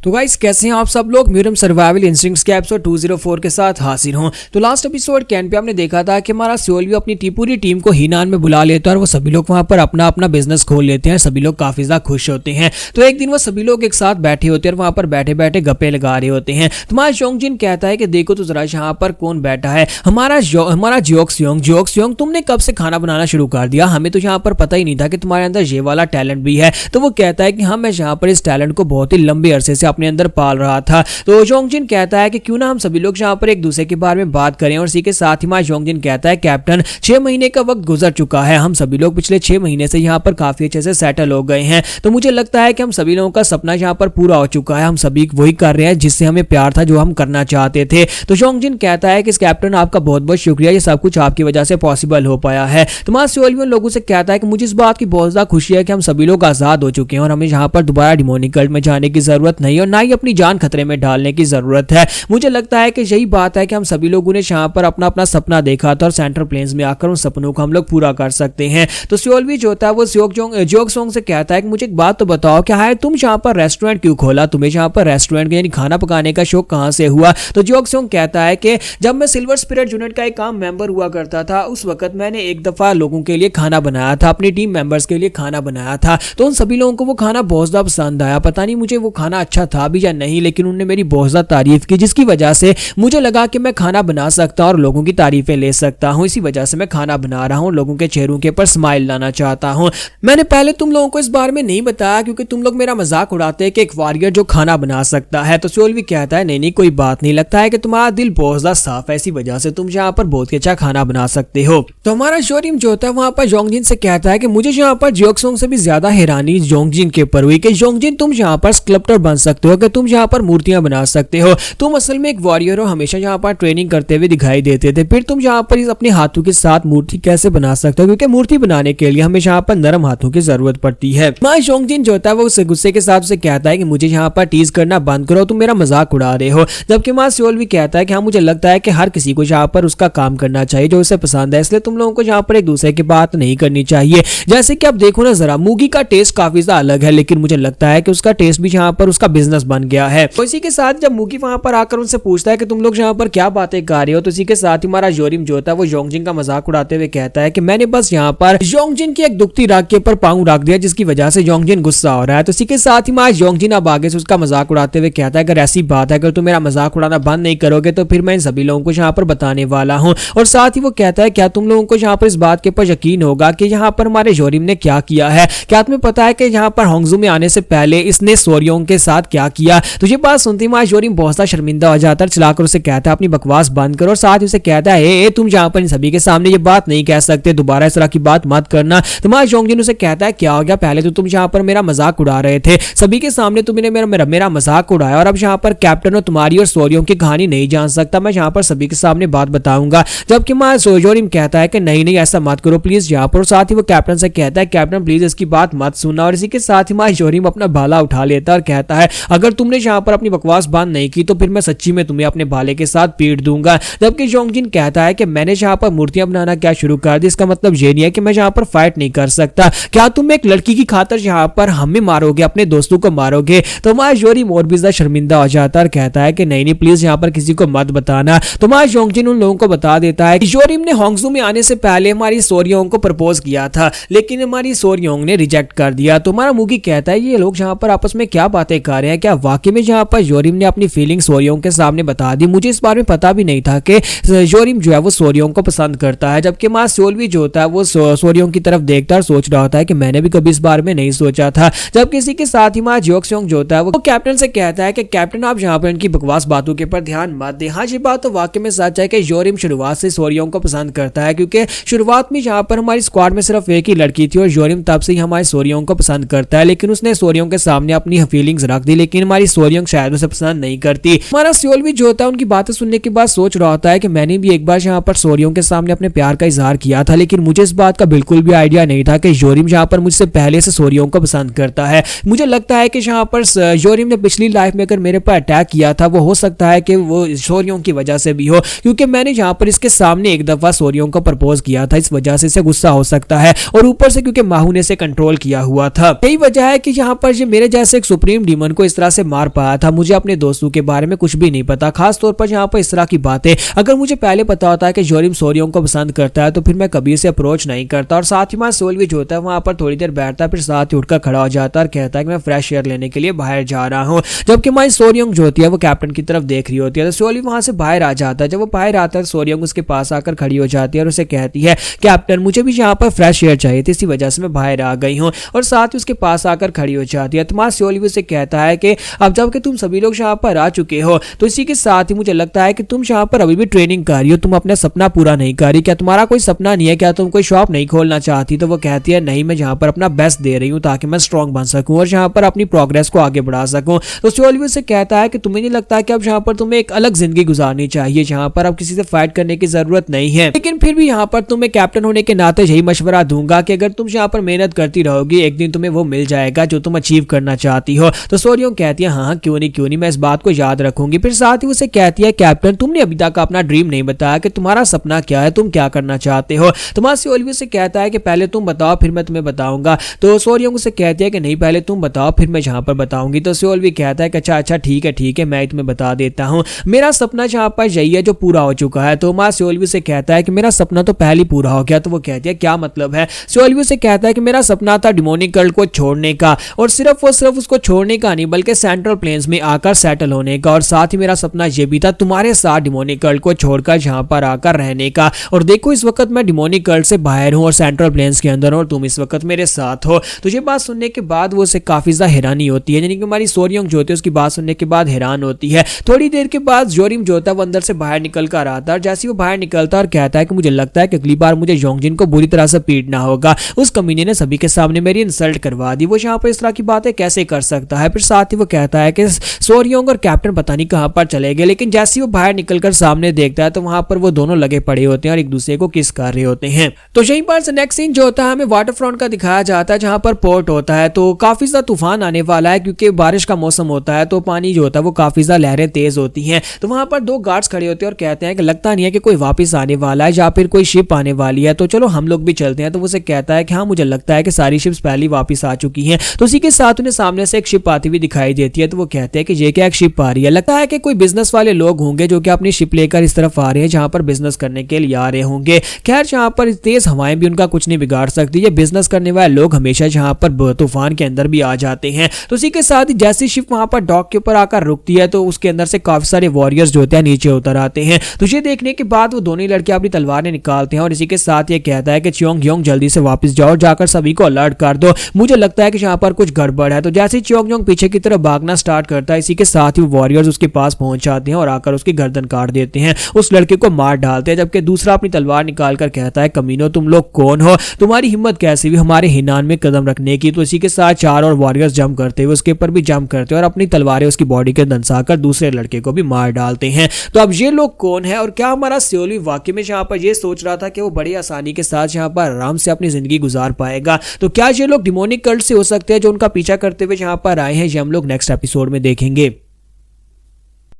तो गाइस कैसे हैं आप सब लोग। म्यूरम सर्वाइवल इंस्टिंक्ट्स के एपिसोड 204 के साथ हाजिर हूं। तो लास्ट एपिसोड कैन पे हमने देखा था कि हमारा सोल भी अपनी पूरी टीम को हीनान में बुला लेता है और वो सभी लोग वहां पर अपना अपना बिजनेस खोल लेते हैं। सभी लोग काफी ज्यादा खुश होते हैं। तो एक दिन वो सभी लोग एक साथ बैठे होते हैं और वहां पर बैठे बैठे गप्पे लगा रहे होते हैं। तुम्हारा जोंगजिन कहता है कि देखो तो जरा यहाँ पर कौन बैठा है, हमारा जियोक्सयोंग, तुमने कब से खाना बनाना शुरू कर दिया? हमें तो यहाँ पर पता ही नहीं था कि तुम्हारे अंदर ये वाला टैलेंट भी है। तो वो कहता है कि हाँ, मैं यहाँ पर इस टैलेंट को बहुत ही लंबे अरसे से अपने अंदर पाल रहा था। तो जोंगजिन कहता है कि क्यों ना हम सभी लोग यहाँ पर एक दूसरे के बारे में बात करें। और इसी के साथ ही मां जोंगजिन कहता है कैप्टन 6 महीने का वक्त गुजर चुका है, हम सभी लोग पिछले 6 महीने से यहाँ पर काफी अच्छे से सेटल हो गए हैं। तो मुझे लगता है कि हम सभी लोगों का सपना यहाँ पर पूरा हो चुका है। हम सभी वही कर रहे हैं जिससे हमें प्यार था, जो हम करना चाहते थे। तो जोंगजिन कहता है कि कैप्टन आपका बहुत बहुत शुक्रिया, ये सब कुछ आपकी वजह से पॉसिबल हो पाया है। तो मां सोल भी उन लोगों से कहता है कि मुझे इस बात की बहुत ज्यादा खुशी है कि हम सभी लोग आजाद हो चुके हैं और हमें यहाँ पर दोबारा डिमोनिक कल्ट में जाने की जरूरत नहीं और ना ही अपनी जान खतरे में डालने की जरूरत है। मुझे लगता है कि यही बात है कि हम सभी लोगों ने यहाँ पर अपना अपना सपना देखा था और सेंट्रल प्लेन्स में आकर उन सपनों को हम लोग पूरा कर सकते हैं। तो सोल भी जो होता है वो जियोक्सयोंग से कहता है कि मुझे एक बात तो बताओ, क्या है तुम यहाँ पर रेस्टोरेंट क्यों खोला? तुम्हें यहाँ पर रेस्टोरेंट यानी खाना पकाने का शौक कहाँ से हुआ? तो जियोक्सयोंग कहता है कि जब मैं सिल्वर स्पिरिट यूनिट का एक काम मेंबर हुआ करता था, उस वक्त मैंने एक दफा लोगों के लिए खाना बनाया था, अपनी टीम मेंबर्स के लिए खाना बनाया था। तो उन सभी लोगों को वो खाना बहुत ज्यादा पसंद आया। पता नहीं मुझे वो खाना अच्छा था भी या नहीं, लेकिन उन्होंने मेरी बहुत ज्यादा तारीफ की, जिसकी वजह से मुझे लगा कि मैं खाना बना सकता हूं और लोगों की तारीफें ले सकता हूं। इसी वजह से मैं खाना बना रहा हूं, लोगों के चेहरों के ऊपर स्माइल लाना चाहता हूं। मैंने पहले तुम लोगों को इस बारे में नहीं बताया क्योंकि तुम लोग मेरा मजाक उड़ाते हैं कि एक वॉरियर जो खाना बना सकता है। तो सोल भी कहता है नहीं कोई बात नहीं, लगता है कि तुम्हारा दिल बहुत ज्यादा साफ है, इसी वजह से तुम यहाँ पर बहुत अच्छा खाना बना सकते हो। तो हमारा जोरिम जो होता है वहां पर जोंगजिन से कहता है कि मुझे यहाँ पर जियोक्सयोंग से भी ज्यादा हैरानी जोंगजिन के ऊपर हुई कि जोंगजिन तुम यहाँ पर स्कल्प्टर बन सकते हो, कि तुम यहाँ पर मूर्तियां बना सकते हो। तुम असल में एक वॉरियर हो, हमेशा यहाँ पर ट्रेनिंग करते हुए दिखाई देते थे, फिर तुम यहाँ पर अपने हाथों के साथ मूर्ति कैसे बना सकते हो? क्योंकि मूर्ति बनाने के लिए हमें यहाँ पर नरम हाथों की जरूरत पड़ती है। मां जोंगजिन जो होता है वो उसे गुस्से के साथ उसे कहता है कि मुझे यहाँ पर टीज करना बंद करो, तुम मेरा मजाक उड़ा रहे हो। जबकि मां सोल भी कहता है कि हाँ, मुझे लगता है कि हर किसी को यहाँ पर उसका काम करना चाहिए जो उसे पसंद है, इसलिए तुम लोगों को यहाँ पर एक दूसरे की बात नहीं करनी चाहिए। जैसे कि आप देखो ना जरा, मूगी का टेस्ट काफी ज्यादा अलग है, लेकिन मुझे लगता है कि उसका टेस्ट भी यहाँ पर उसका बिजनेस बन गया है। तो इसी के साथ जब मूगी वहां पर आकर उनसे पूछता है कि तुम लोग यहाँ पर क्या बातें कर रहे हो, तो इसी के साथ ही हमारा जोरिम जो होता है वो जोंगजिन का मजाक उड़ाते हुए कहता है कि मैंने बस यहाँ पर जोंगजिन की एक दुखती राग के ऊपर पांव रख दिया, जिसकी वजह से जोंगजिन गुस्सा हो रहा है। तो इसी के साथ ही हमारा जोंगजिन अब आगे से उसका मजाक उड़ाते हुए कहता है अगर ऐसी बात है, अगर तुम मेरा मजाक उड़ाना बंद नहीं करोगे तो फिर मैं इन सभी लोगों को यहाँ पर बताने वाला हूँ। और साथ ही वो कहता है क्या तुम लोगों को यहाँ पर इस बात के ऊपर यकीन होगा कि यहाँ पर हमारे जोरिम ने क्या किया है? क्या तुम्हें पता है कि यहाँ पर होंगजू में आने से पहले इसने सोर्योंग के साथ क्या किया? तो ये बात सुनते ही जोरिम बहुत सा शर्मिंदा हो जाता है, चलाकर उसे कहता है अपनी बकवास बंद करो। और साथ ही उसे कहता है तुम यहाँ पर इन सभी के सामने ये बात नहीं कह सकते, दोबारा इस तरह की बात मत करना। तो जोंगजिन उसे कहता है क्या हो गया, पहले तो तुम यहाँ पर मेरा मजाक उड़ा रहे थे, सभी के सामने तुमने मेरा मजाक उड़ाया और अब यहाँ पर कैप्टन और तुम्हारी और सोर्योंग की कहानी नहीं जान सकता, मैं यहाँ पर सभी के सामने बात बताऊंगा। जबकि जोरिम कहता है कि नहीं ऐसा मत करो प्लीज यहाँ पर। और साथ ही वो कैप्टन से कहता है कैप्टन प्लीज इसकी बात मत सुनना। और इसी के साथ ही जोरिम अपना भाला उठा लेता है और कहता है अगर तुमने यहाँ पर अपनी बकवास बंद नहीं की तो फिर मैं सच्ची में तुम्हें अपने भाले के साथ पीट दूंगा। जबकि जोंगजिन कहता है कि मैंने यहाँ पर मूर्तियां बनाना क्या शुरू कर दी, इसका मतलब ये नहीं है कि मैं यहाँ पर फाइट नहीं कर सकता। क्या तुम एक लड़की की खातर यहाँ पर हमें मारोगे, अपने दोस्तों को मारोगे? तो हमारा जोरिम और भी ज्यादा शर्मिंदा हो जाता है और कहता है कि नहीं प्लीज यहाँ पर किसी को मत बताना। तो हमारा जोंगजिन उन लोगों को बता देता है कि जोरिम ने होंगजू में आने से पहले हमारी सोर्योंग को प्रपोज किया था, लेकिन हमारी सोर्योंग ने रिजेक्ट कर दिया। तो हमारा मूगी कहता है ये लोग यहाँ पर आपस में क्या बातें कर रहे हैं, क्या वाकई में यहाँ पर जोरिम ने अपनी फीलिंग सोर्योंग के सामने बता दी? मुझे इस बारे में पता भी नहीं था कि जोरिम जो है वो सोर्योंग को पसंद करता है। जबकि मां सोल भी जो होता है वो सोर्योंग की तरफ देखता है और सोच रहा होता है कि मैंने भी कभी इस बारे में नहीं सोचा था। जब किसी के साथ ही मां जियोक्सयोंग जो होता है वो कैप्टन से कहता है कि कैप्टन आप यहाँ पर इनकी बकवास बातों के ऊपर ध्यान मत दें। हाँ, ये बात तो वाकई में सच है कि जोरिम शुरुआत से सोर्योंग को पसंद करता है, क्योंकि शुरुआत में यहाँ पर हमारी स्क्वाड में सिर्फ एक ही लड़की थी और जोरिम तब से ही हमारे सोर्योंग को पसंद करता है, लेकिन उसने सोर्योंग के सामने अपनी फीलिंग्स रख दी, लेकिन हमारी सोर्योंग शायद उसे पसंद नहीं करती। हमारा सोल भी जो होता है उनकी बातें सुनने के बाद सोच रहा होता है कि मैंने भी एक बार यहाँ पर सोर्योंग के सामने अपने प्यार का इजहार किया था, लेकिन मुझे इस बात का बिल्कुल भी आइडिया नहीं था कि जोरिम यहाँ पर मुझसे पहले से सोर्योंग को पसंद करता है। मुझे लगता है कि यहाँ पर जोरिम ने पिछली लाइफ में अगर मेरे पर अटैक किया था वो हो सकता है कि वो सोर्योंग की वजह से भी हो, क्योंकि मैंने यहाँ पर इसके सामने एक दफा सोर्योंग को प्रपोज किया था, इस वजह से इसे गुस्सा हो सकता है। और ऊपर से क्योंकि माहू ने इसे कंट्रोल किया हुआ था, यही वजह है कि यहाँ पर मेरे जैसे एक सुप्रीम डीमन को इस तरह से मार पाया था। मुझे अपने दोस्तों के बारे में कुछ भी नहीं पता, खास तौर पर यहाँ पर इस तरह की बातें अगर मुझे पहले पता होता है कि जोरिम सोरियों को पसंद करता है तो फिर मैं कभी से अप्रोच नहीं करता। और साथ ही वहाँ सोल भी जो होता है वहाँ पर थोड़ी देर बैठता है, फिर साथ ही उठकर खड़ा हो जाता है और कहता है कि मैं फ्रेश एयर लेने के लिए बाहर जा रहा हूँ। जबकि हमारी सोरियोंग जो होती है वो कैप्टन की तरफ देख रही होती है। तो सोल भी वहां से बाहर आ जाता है। जब वो बाहर आता है सोरियोंग उसके पास आकर खड़ी हो जाती है और उसे कहती है कैप्टन मुझे भी यहाँ पर फ्रेश एयर चाहिए थी, इसी वजह से मैं बाहर आ गई हूँ। और साथ ही उसके पास आकर खड़ी हो जाती है। तुम्हारा सोल भी उसे कहता है कि अब जबकि तुम सभी लोग यहाँ पर आ चुके हो तो इसी के साथ ही मुझे लगता है कि तुम यहाँ पर अभी भी ट्रेनिंग कर रही हो, तुम अपना सपना पूरा नहीं कर रही। क्या तुम्हारा कोई सपना नहीं है? क्या तुम कोई शॉप नहीं खोलना चाहती? तो वो कहती है नहीं, मैं यहाँ पर अपना बेस्ट दे रही हूँ ताकि मैं स्ट्रॉन्ग बन सकूँ और यहाँ पर अपनी प्रोग्रेस को आगे बढ़ा सकूँ। तो सोल भी उसे कहता है कि तुम्हें नहीं लगता कि अब यहाँ पर तुम्हें एक अलग जिंदगी गुजारनी चाहिए जहाँ पर अब किसी से फाइट करने की जरूरत नहीं है। लेकिन फिर भी यहाँ पर तुम्हें कैप्टन होने के नाते यही मशवरा दूंगा कि अगर तुम यहाँ पर मेहनत करती रहोगी एक दिन तुम्हें वो मिल जाएगा जो तुम अचीव करना चाहती हो। तो सोरियोंग कहती है हाँ क्यों नहीं, मैं इस बात को याद रखूंगी। फिर साथ ही उसे कहती है कैप्टन तुमने अभी तक अपना ड्रीम नहीं बताया कि तुम्हारा सपना क्या है, तुम क्या करना चाहते हो। तुम्हारा सोल भी उसे कहता है कि पहले तुम बताओ फिर मैं तुम्हें बताऊंगा। तो सोरियोंग उसे कहती है कि नहीं पहले तुम बताओ फिर मैं यहाँ पर बताऊंगी। तो सोल भी कहता है कि अच्छा ठीक है मैं तुम्हें बता देता हूँ। मेरा सपना जहाँ पर यही है जो पूरा हो चुका है। तो हमारा सोल भी उसे कहता है कि मेरा सपना तो पहले पूरा हो गया। तो वो कहती है क्या मतलब है? सोल भी उसे कहता है कि मेरा सपना था डिमोनिक कर्ल को छोड़ने का, और सिर्फ उसको छोड़ने का नहीं बल्कि सेंट्रल प्लेन्स में आकर सेटल होने का। और साथ ही मेरा सपना यह भी था तुम्हारे साथ डिमोनिक कर्ल को छोड़कर यहाँ पर आकर रहने का। और देखो इस वक्त मैं डिमोनिक कर्ल से बाहर हूँ और सेंट्रल प्लेन्स के अंदर हूँ और तुम इस वक्त मेरे साथ हो। तो ये बात सुनने के बाद वो उसे काफी ज्यादा हैरानी होती है, यानी कि हमारी सोरियोंग जो होती है उसकी बात सुनने के बाद हैरान होती है। थोड़ी देर के बाद जोरिम जो होता है वो अंदर से बाहर निकल कर आता है। जैसे वो बाहर निकलता है और कहता है कि मुझे लगता है कि अगली बार मुझे योंगजिन को बुरी तरह से पीटना होगा, उस कमीने ने सभी के सामने मेरी इंसल्ट करवा दी, वो यहाँ पर इस तरह की बातें कैसे कर सकता है। फिर साथ ही वो कहता है कि सोरियोंग और कैप्टन पता नहीं कहां पर चले गए। लेकिन जैसे वो बाहर निकलकर सामने देखता है तो वहां पर वो दोनों लगे पड़े होते हैं और एक दूसरे को किस कर रहे होते हैं। तो यहीं पर नेक्स्ट सीन जो होता है हमें वाटर फ्रंट का दिखाया जाता है जहां पर पोर्ट होता है। तो काफी ज्यादा तूफान आने वाला है क्योंकि बारिश का मौसम होता है तो पानी जो होता है वो काफी ज्यादा लहरें तेज होती हैं। तो वहां पर दो गार्ड्स खड़े होते हैं और कहते हैं कि लगता नहीं है कि कोई वापस आने वाला है या फिर कोई शिप आने वाली है, तो चलो हम लोग भी चलते हैं। तो वो उसे कहता है कि हाँ मुझे लगता है कि सारी शिप्स पहले वापस आ चुकी हैं। तो उसी के साथ उन्हें सामने से एक शिप आती हुई दिखाई देती है। तो वो कहते हैं कि ये क्या एक शिप आ रही है, लगता है कि कोई बिजनेस वाले लोग होंगे जो कि अपनी शिप लेकर इस तरफ आ रहे हैं जहां पर बिजनेस करने के लिए आ रहे होंगे। खैर जहां पर तेज हवाएं भी उनका कुछ नहीं बिगाड़ सकती, ये बिजनेस करने वाले लोग हमेशा जहां पर तूफान के अंदर भी आ जाते हैं। तो उसी के साथ ही जैसी शिप वहां पर डॉक के ऊपर आकर रुकती है तो उसके अंदर से काफी सारे वॉरियर्स जो होते हैं नीचे उतर आते हैं। तो ये देखने के बाद वो दोनों लड़के अपनी तलवारें निकालते हैं और इसी के साथ ये कहता है कि च्योंग जल्दी से वापस जाओ, जाकर सभी को अलर्ट कर दो, मुझे लगता है कि यहाँ पर कुछ गड़बड़ है। तो जैसे च्योंग पीछे की तरफ भागना स्टार्ट करता है इसी के साथ ही वॉरियर्स उसके पास पहुंच जाते हैं और आकर उसकी गर्दन काट देते हैं, उस लड़के को मार डालते हैं। जबकि दूसरा अपनी तलवार निकालकर कहता है कमीनो तुम लोग कौन हो, तुम्हारी हिम्मत कैसी हुई हमारे हिनान में कदम रखने की। तो इसी के साथ चार और वॉरियर्स जंप करते हुए उसके ऊपर भी जंप करते हैं और अपनी तलवारें उसकी बॉडी के दंसाकर दूसरे लड़के को भी मार डालते हैं। तो अब ये लोग कौन है और क्या हमारा सियोली वाकई में यहाँ पर ये सोच रहा था कि वो बड़ी आसानी के साथ यहाँ पर आराम से अपनी जिंदगी गुजार पाएगा? तो क्या ये लोग डिमोनिक कल्ट से हो सकते हैं जो उनका पीछा करते हुए यहाँ पर आए हैं? ये हम लोग नेक्स्ट एपिसोड में देखेंगे।